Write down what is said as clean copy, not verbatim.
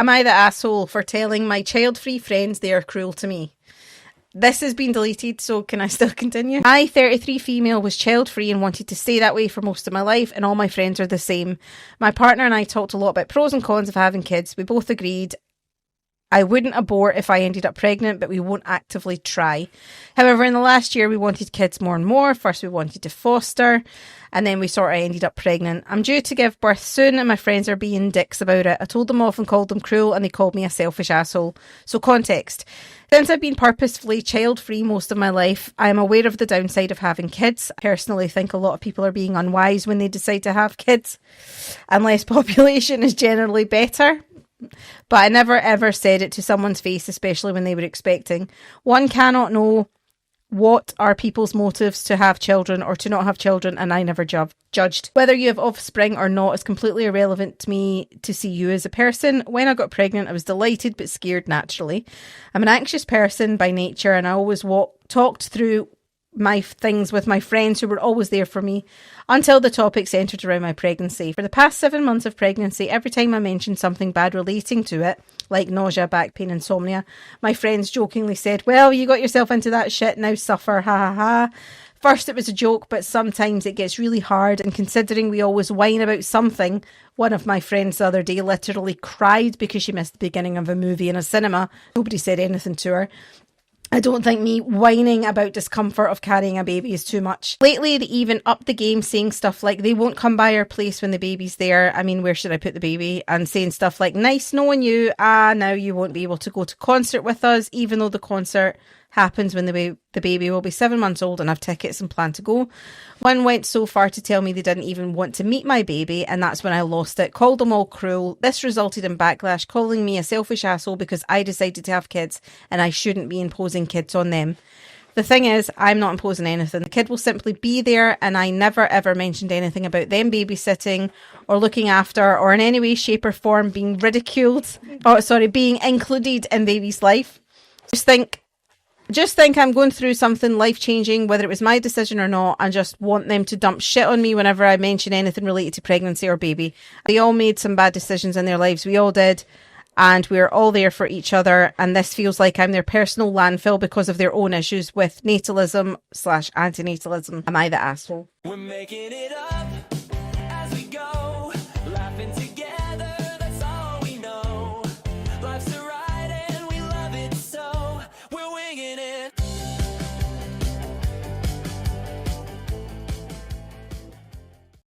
Am I the asshole for telling my child-free friends they are cruel to me? This has been deleted, so can I still continue? I, 33 female, was child-free and wanted to stay that way for most of my life, and all my friends are the same. My partner and I talked a lot about pros and cons of having kids. We both agreed I wouldn't abort if I ended up pregnant, but we won't actively try. However, in the last year, we wanted kids more and more. First, we wanted to foster, and then we sort of ended up pregnant. I'm due to give birth soon, and my friends are being dicks about it. I told them off and called them cruel, and they called me a selfish asshole. So context. Since I've been purposefully child-free most of my life, I am aware of the downside of having kids. I personally think a lot of people are being unwise when they decide to have kids, and less population is generally better. But I never ever said it to someone's face, especially when they were expecting. One cannot know what are people's motives to have children or to not have children, and I never judged. Whether you have offspring or not is completely irrelevant to me to see you as a person. When I got pregnant, I was delighted but scared naturally. I'm an anxious person by nature, and I always talked through my things with my friends who were always there for me until the topic centred around my pregnancy. For the past 7 months of pregnancy, every time I mentioned something bad relating to it, like nausea, back pain, insomnia, my friends jokingly said, well, you got yourself into that shit, now suffer, ha ha ha. First it was a joke, but sometimes it gets really hard, and considering we always whine about something, one of my friends the other day literally cried because she missed the beginning of a movie in a cinema. Nobody said anything to her. I don't think me whining about discomfort of carrying a baby is too much. Lately, they even upped the game, saying stuff like they won't come by our place when the baby's there. I mean, where should I put the baby? And saying stuff like, nice knowing you. Now you won't be able to go to concert with us, even though the concert happens when the baby will be 7 months old and have tickets and plan to go. One went so far to tell me they didn't even want to meet my baby, and that's when I lost it. Called them all cruel. This resulted in backlash, calling me a selfish asshole because I decided to have kids and I shouldn't be imposing kids on them. The thing is, I'm not imposing anything. The kid will simply be there, and I never ever mentioned anything about them babysitting or looking after or in any way, shape or form being being included in baby's life. Just think I'm going through something life-changing, whether it was my decision or not, and just want them to dump shit on me whenever I mention anything related to pregnancy or baby. They all made some bad decisions in their lives. We all did. And we're all there for each other. And this feels like I'm their personal landfill because of their own issues with natalism/antinatalism. Am I the asshole? We're making it up.